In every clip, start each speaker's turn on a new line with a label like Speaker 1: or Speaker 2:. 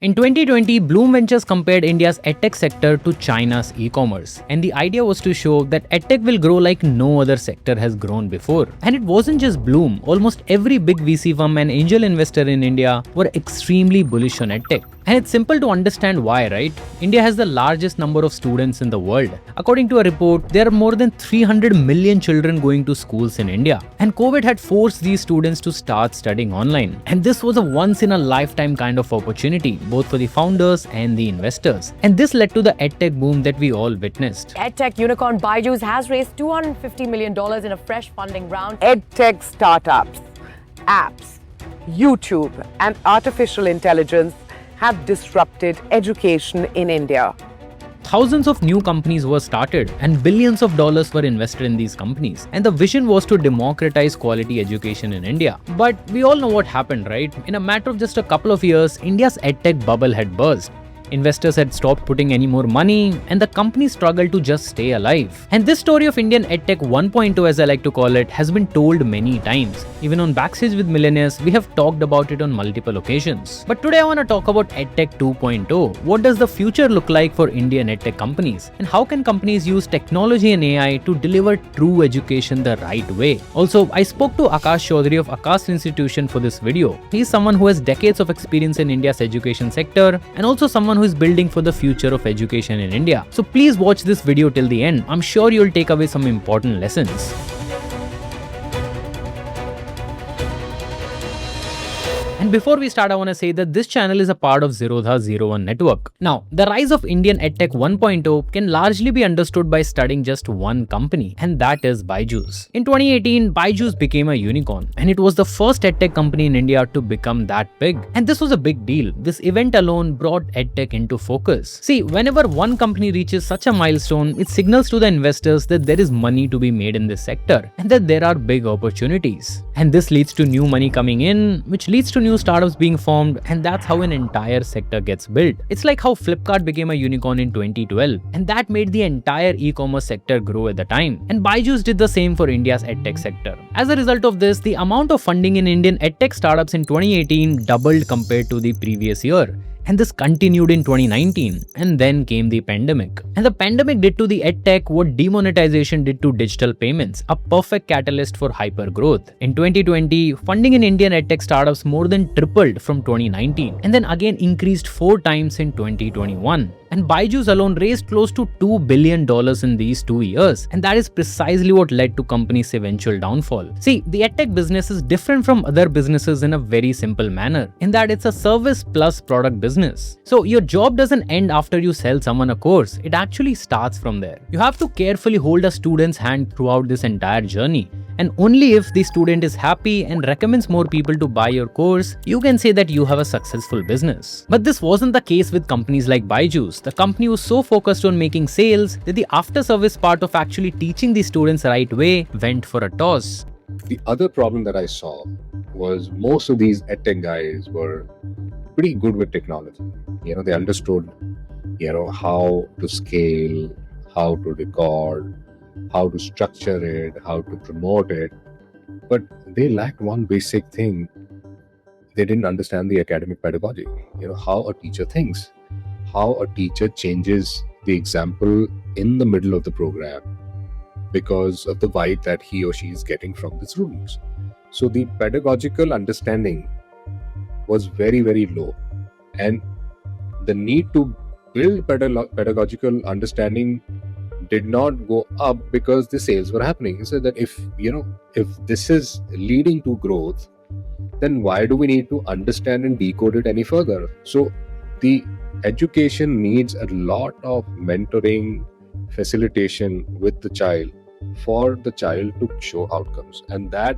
Speaker 1: In 2020, Bloom Ventures compared India's edtech sector to China's e-commerce. And the idea was to show that edtech will grow like no other sector has grown before. And it wasn't just Bloom. Almost every big VC firm and angel investor in India were extremely bullish on edtech. And it's simple to understand why, right? India has the largest number of students in the world. According to a report, there are more than 300 million children going to schools in India. And COVID had forced these students to start studying online. And this was a once-in-a-lifetime kind of opportunity, both for the founders and the investors. And this led to the edtech boom that we all witnessed.
Speaker 2: Edtech unicorn BYJU'S has raised $250 million in a fresh funding round.
Speaker 3: Edtech startups, apps, YouTube, and artificial intelligence have disrupted education in India.
Speaker 1: Thousands of new companies were started and billions of dollars were invested in these companies. And the vision was to democratize quality education in India. But we all know what happened, right? In a matter of just a couple of years, India's edtech bubble had burst. Investors had stopped putting any more money and the company struggled to just stay alive. And this story of Indian EdTech 1.0, as I like to call it, has been told many times. Even on Backstage with Millionaires, we have talked about it on multiple occasions. But today I want to talk about EdTech 2.0. What does the future look like for Indian EdTech companies? And how can companies use technology and AI to deliver true education the right way? Also, I spoke to Aakash Chaudhary of Aakash Institution for this video. He's someone who has decades of experience in India's education sector and also someone who is building for the future of education in India. So please watch this video till the end. I'm sure you'll take away some important lessons. And before we start, I want to say that this channel is a part of Zerodha 01 network. Now, the rise of Indian EdTech 1.0 can largely be understood by studying just one company, and that is BYJU'S. In 2018, BYJU'S became a unicorn, and it was the first EdTech company in India to become that big. And this was a big deal. This event alone brought EdTech into focus. See, whenever one company reaches such a milestone, it signals to the investors that there is money to be made in this sector, and that there are big opportunities. And this leads to new money coming in, which leads to new startups being formed, and that's how an entire sector gets built. It's like how Flipkart became a unicorn in 2012, and that made the entire e-commerce sector grow at the time. And BYJU'S did the same for India's edtech sector. As a result of this, the amount of funding in Indian edtech startups in 2018 doubled compared to the previous year. And this continued in 2019, and then came the pandemic. And the pandemic did to the edtech what demonetization did to digital payments, a perfect catalyst for hyper growth. In 2020, funding in Indian edtech startups more than tripled from 2019, and then again increased 4 times in 2021. And BYJU'S alone raised close to $2 billion in these 2 years. And that is precisely what led to company's eventual downfall. See, the edtech business is different from other businesses in a very simple manner, in that it's a service plus product business. So your job doesn't end after you sell someone a course. It actually starts from there. You have to carefully hold a student's hand throughout this entire journey. And only if the student is happy and recommends more people to buy your course, you can say that you have a successful business. But this wasn't the case with companies like BYJU'S. The company was so focused on making sales that the after-service part of actually teaching the students the right way went for a toss.
Speaker 4: The other problem that I saw was most of these edtech guys were pretty good with technology. They understood, how to scale, how to record, how to structure it, how to promote it. But they lacked one basic thing. They didn't understand the academic pedagogy, how a teacher thinks, how a teacher changes the example in the middle of the program because of the vibe that he or she is getting from the students. So the pedagogical understanding was very, very low. And the need to build pedagogical understanding did not go up because the sales were happening. He said that if this is leading to growth, then why do we need to understand and decode it any further? So the education needs a lot of mentoring, facilitation with the child for the child to show outcomes. And that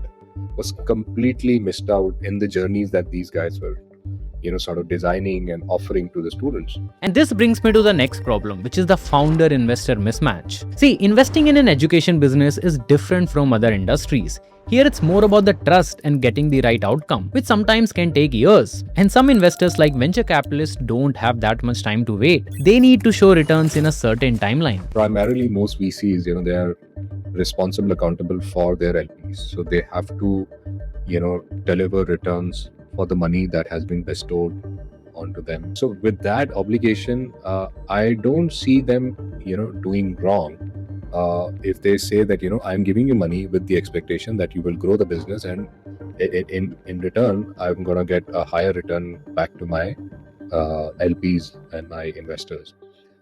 Speaker 4: was completely missed out in the journeys that these guys were sort of designing and offering to the students.
Speaker 1: And this brings me to the next problem, which is the founder-investor mismatch. See, investing in an education business is different from other industries. Here it's more about the trust and getting the right outcome, which sometimes can take years. And some investors like venture capitalists don't have that much time to wait. They need to show returns in a certain timeline.
Speaker 4: Primarily, most VCs, they are responsible, accountable for their LPs. So they have to, deliver returns for the money that has been bestowed onto them. So with that obligation, I don't see them, doing wrong. If they say that, I'm giving you money with the expectation that you will grow the business, and in return, I'm going to get a higher return back to my LPs and my investors.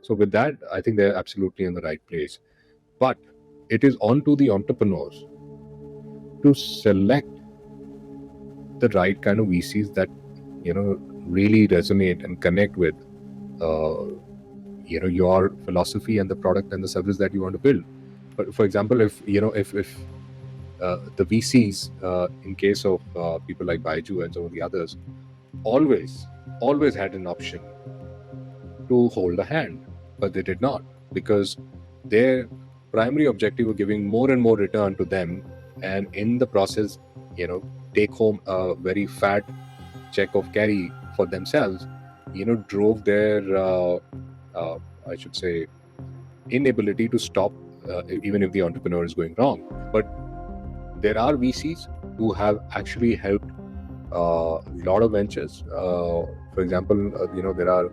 Speaker 4: So with that, I think they're absolutely in the right place. But it is on to the entrepreneurs to select the right kind of VCs that, really resonate and connect with, your philosophy and the product and the service that you want to build. But for example, if the VCs, in case of people like BYJU'S and some of the others, always had an option to hold a hand, but they did not, because their primary objective was giving more and more return to them, and in the process, take home a very fat check of carry for themselves, drove their, I should say, inability to stop, even if the entrepreneur is going wrong. But there are VCs who have actually helped a lot of ventures. For example, there are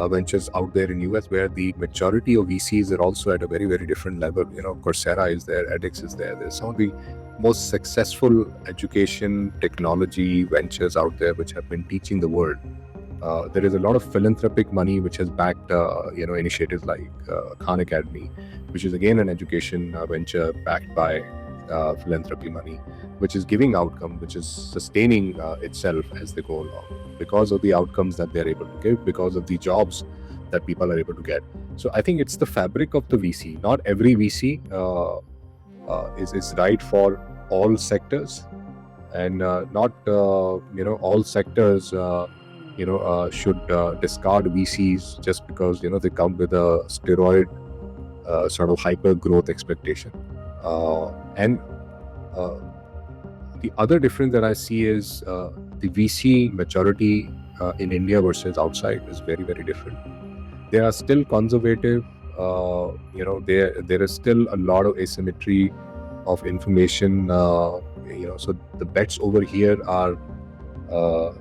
Speaker 4: ventures out there in US where the majority of VCs are also at a very, very different level. Coursera is there, edX is there. There's some of the most successful education technology ventures out there which have been teaching the world. There is a lot of philanthropic money which has backed initiatives like Khan Academy, which is again an education venture backed by philanthropy money, which is giving outcome, which is sustaining itself as they go along, because of the outcomes that they're able to give, because of the jobs that people are able to get. So I think it's the fabric of the VC. Not every VC is right for all sectors, and not all sectors should discard VCs just because they come with a steroid sort of hyper growth expectation. And the other difference that I see is the VC maturity in India versus outside is very, very different. They are still conservative. There is still a lot of asymmetry of information. So the bets over here are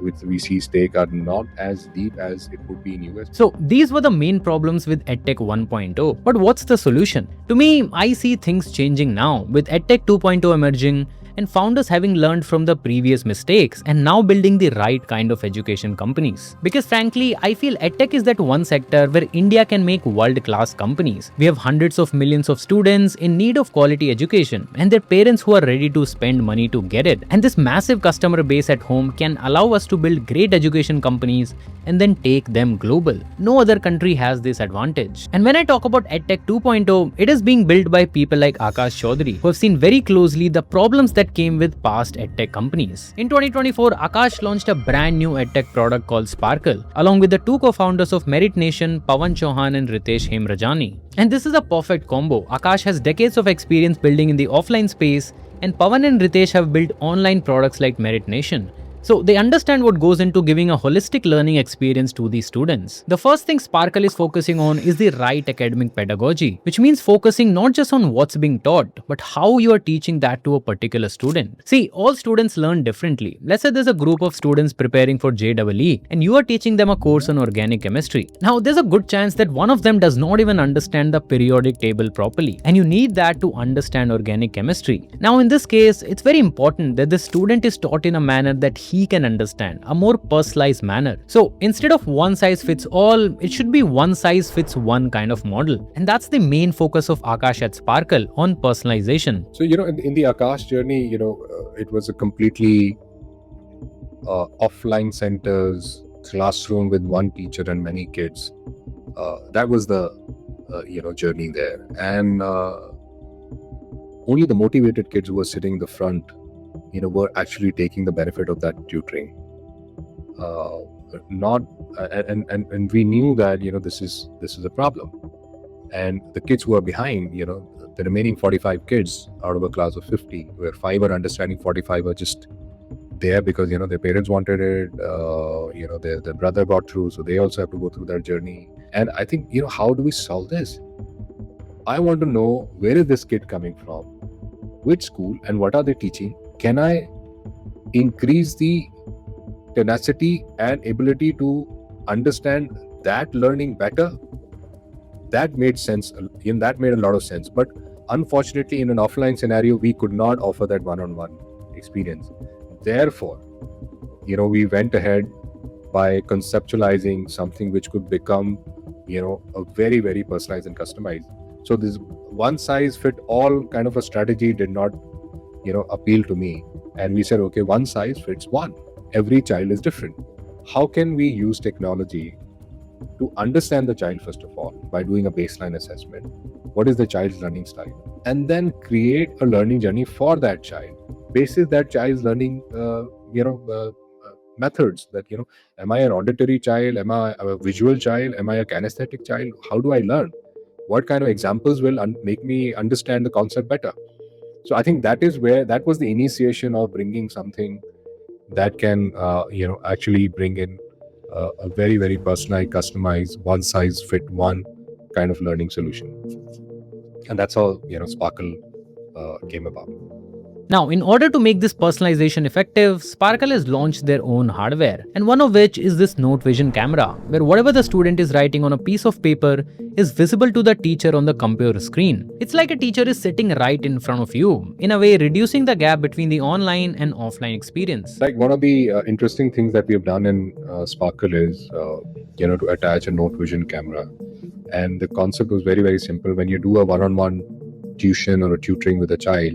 Speaker 4: with VC stake are not as deep as it would be in US.
Speaker 1: So these were the main problems with EdTech 1.0. But what's the solution? To me, I see things changing now with EdTech 2.0 emerging, and founders having learned from the previous mistakes and now building the right kind of education companies. Because frankly, I feel EdTech is that one sector where India can make world-class companies. We have hundreds of millions of students in need of quality education and their parents who are ready to spend money to get it. And this massive customer base at home can allow us to build great education companies and then take them global. No other country has this advantage. And when I talk about EdTech 2.0, it is being built by people like Aakash Chaudhary, who have seen very closely the problems that came with past EdTech companies. In 2024, Aakash launched a brand new EdTech product called Sparkle, along with the two co-founders of Merit Nation, Pawan Chauhan and Ritesh Hemrajani. And this is a perfect combo. Aakash has decades of experience building in the offline space, and Pawan and Ritesh have built online products like Merit Nation. So they understand what goes into giving a holistic learning experience to the students. The first thing Sparkle is focusing on is the right academic pedagogy, which means focusing not just on what's being taught, but how you are teaching that to a particular student. See, all students learn differently. Let's say there's a group of students preparing for JEE and you are teaching them a course on organic chemistry. Now, there's a good chance that one of them does not even understand the periodic table properly, and you need that to understand organic chemistry. Now, in this case, it's very important that the student is taught in a manner that he can understand, a more personalized manner. So instead of one size fits all, it should be one size fits one kind of model. And that's the main focus of Aakash at Sparkle, on personalization.
Speaker 4: So, in the Aakash journey, it was a completely offline centers, classroom with one teacher and many kids. That was the, journey there. And only the motivated kids who were sitting in the front were actually taking the benefit of that tutoring. And we knew that this is a problem, and the kids who are behind, the remaining 45 kids out of a class of 50, where 5 are understanding, 45 are just there because their parents wanted it, their brother got through, so they also have to go through that journey. And I think how do we solve this? I want to know, where is this kid coming from, which school, and what are they teaching? Can I increase the tenacity and ability to understand that learning better, that made sense. That made a lot of sense. But unfortunately, in an offline scenario, we could not offer that one-on-one experience. Therefore, we went ahead by conceptualizing something which could become, a very, very personalized and customized. So this one size fit all kind of a strategy did not, appeal to me. And we said, okay, one size fits one. Every child is different. How can we use technology to understand the child, first of all, by doing a baseline assessment? What is the child's learning style? And then create a learning journey for that child, basis that child's learning, methods. That, am I an auditory child? Am I a visual child? Am I a kinesthetic child? How do I learn? What kind of examples will make me understand the concept better? So I think that was the initiation of bringing something that can, actually bring in a very, very personalized, customized, one size fit one kind of learning solution. And that's how, Sparkle came about.
Speaker 1: Now, in order to make this personalization effective, Sparkle has launched their own hardware, and one of which is this Note Vision camera, where whatever the student is writing on a piece of paper is visible to the teacher on the computer screen. It's like a teacher is sitting right in front of you, in a way reducing the gap between the online and offline experience.
Speaker 4: Like, one of the interesting things that we have done in Sparkle is, to attach a Note Vision camera. And the concept was very, very simple. When you do a one-on-one tuition or a tutoring with a child,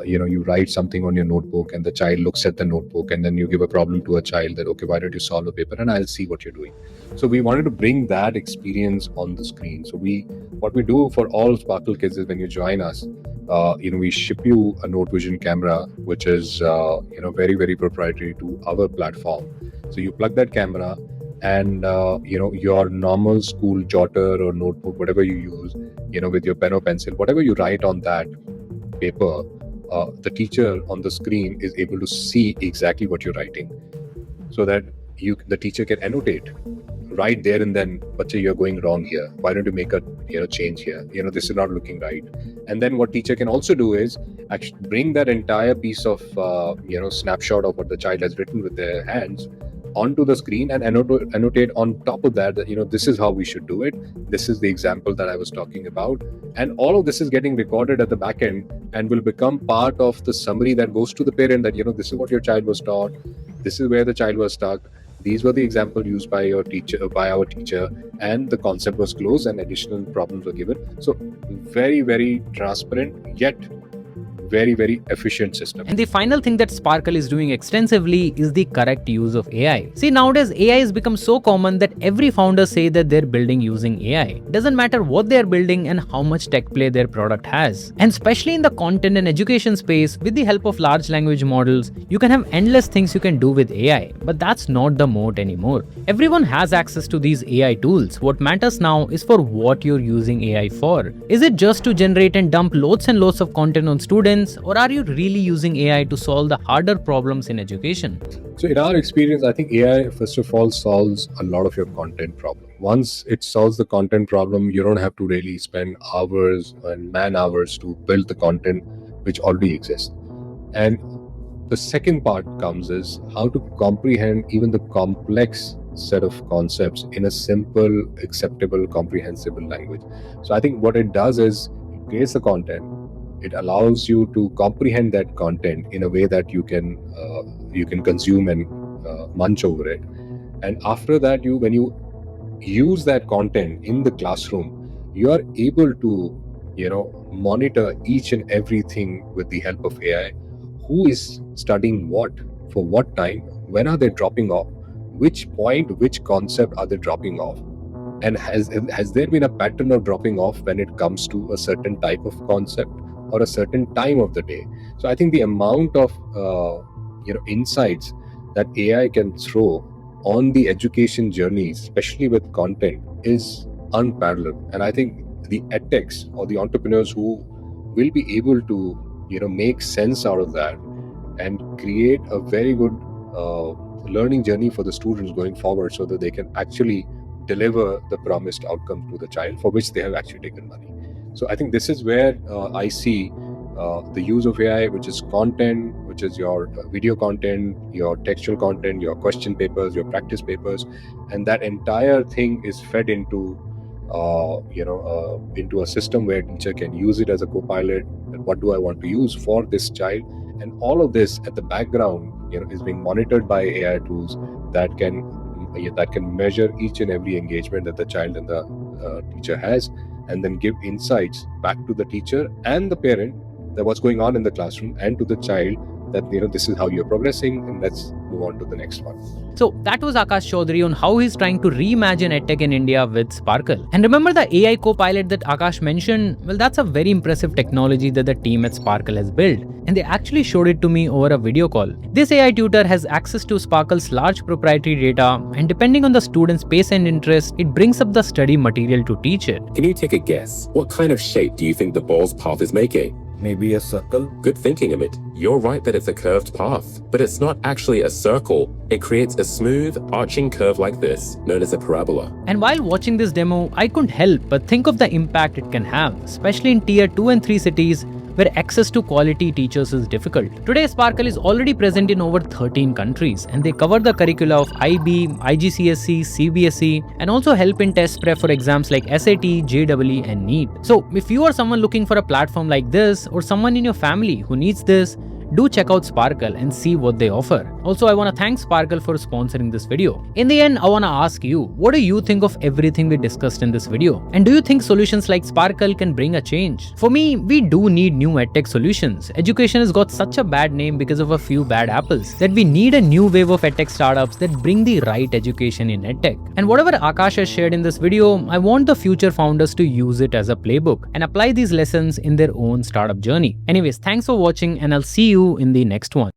Speaker 4: you write something on your notebook and the child looks at the notebook, and then you give a problem to a child that, okay, why don't you solve a paper and I'll see what you're doing. So we wanted to bring that experience on the screen. So what we do for all Sparkle kids is, when you join us, we ship you a Note Vision camera, which is, very, very proprietary to our platform. So you plug that camera, and your normal school jotter or notebook, whatever you use, with your pen or pencil, whatever you write on that paper, the teacher on the screen is able to see exactly what you're writing, so that the teacher can annotate right there and then, "Bacha, you're going wrong here. Why don't you make a change here? This is not looking right." And then what teacher can also do is actually bring that entire piece of snapshot of what the child has written with their hands onto the screen and annotate on top of that, this is how we should do it. This is the example that I was talking about. And all of this is getting recorded at the back end and will become part of the summary that goes to the parent, that, this is what your child was taught. This is where the child was stuck. These were the examples used by our teacher, and the concept was closed and additional problems were given. So very, very transparent, yet very, very efficient system.
Speaker 1: And the final thing that Sparkle is doing extensively is the correct use of AI. See, nowadays AI has become so common that every founder say that they're building using AI. Doesn't matter what they're building and how much tech play their product has. And especially in the content and education space, with the help of large language models, you can have endless things you can do with AI. But that's not the moat anymore. Everyone has access to these AI tools. What matters now is for what you're using AI for. Is it just to generate and dump loads and loads of content on students? Or are you really using AI to solve the harder problems in education?
Speaker 4: So in our experience, I think AI, first of all, solves a lot of your content problem. Once it solves the content problem, you don't have to really spend hours and man hours to build the content which already exists. And the second part comes is how to comprehend even the complex set of concepts in a simple, acceptable, comprehensible language. So I think what it does is it creates the content. It allows you to comprehend that content in a way that you can consume and munch over it. And after that, when you use that content in the classroom, you are able to monitor each and everything with the help of AI. Who is studying what, for what time, when are they dropping off, which point, which concept are they dropping off, and has there been a pattern of dropping off when it comes to a certain type of concept or a certain time of the day. So I think the amount of insights that AI can throw on the education journey, especially with content, is unparalleled. And I think the edtechs or the entrepreneurs who will be able to make sense out of that and create a very good learning journey for the students going forward, so that they can actually deliver the promised outcome to the child for which they have actually taken money. So I think this is where I see the use of AI, which is content, which is your video content, your textual content, your question papers, your practice papers, and that entire thing is fed into into a system where a teacher can use it as a co-pilot. And what do I want to use for this child? And all of this at the background, is being monitored by AI tools that can measure each and every engagement that the child and the teacher has, and then give insights back to the teacher and the parent that what's going on in the classroom, and to the child that this is how you're progressing, and let's move on to the next one.
Speaker 1: So that was Aakash Chaudhary on how he's trying to reimagine EdTech in India with Sparkle. And remember the AI co-pilot that Aakash mentioned? Well, that's a very impressive technology that the team at Sparkle has built. And they actually showed it to me over a video call. This AI tutor has access to Sparkle's large proprietary data, and depending on the student's pace and interest, it brings up the study material to teach it.
Speaker 5: Can you take a guess? What kind of shape do you think the ball's path is making?
Speaker 6: Maybe a circle?
Speaker 5: Good thinking, Amit. You're right that it's a curved path, but it's not actually a circle. It creates a smooth, arching curve like this, known as a parabola.
Speaker 1: And while watching this demo, I couldn't help but think of the impact it can have, especially in tier 2 and 3 cities where access to quality teachers is difficult. Today, Sparkle is already present in over 13 countries, and they cover the curricula of IB, IGCSE, CBSE, and also help in test prep for exams like SAT, JEE, and NEET. So, if you are someone looking for a platform like this, or someone in your family who needs this, do check out Sparkle and see what they offer. Also, I want to thank Sparkle for sponsoring this video. In the end, I want to ask you, what do you think of everything we discussed in this video? And do you think solutions like Sparkle can bring a change? For me, we do need new edtech solutions. Education has got such a bad name because of a few bad apples that we need a new wave of edtech startups that bring the right education in edtech. And whatever Aakash has shared in this video, I want the future founders to use it as a playbook and apply these lessons in their own startup journey. Anyways, thanks for watching, and I'll see you in the next one.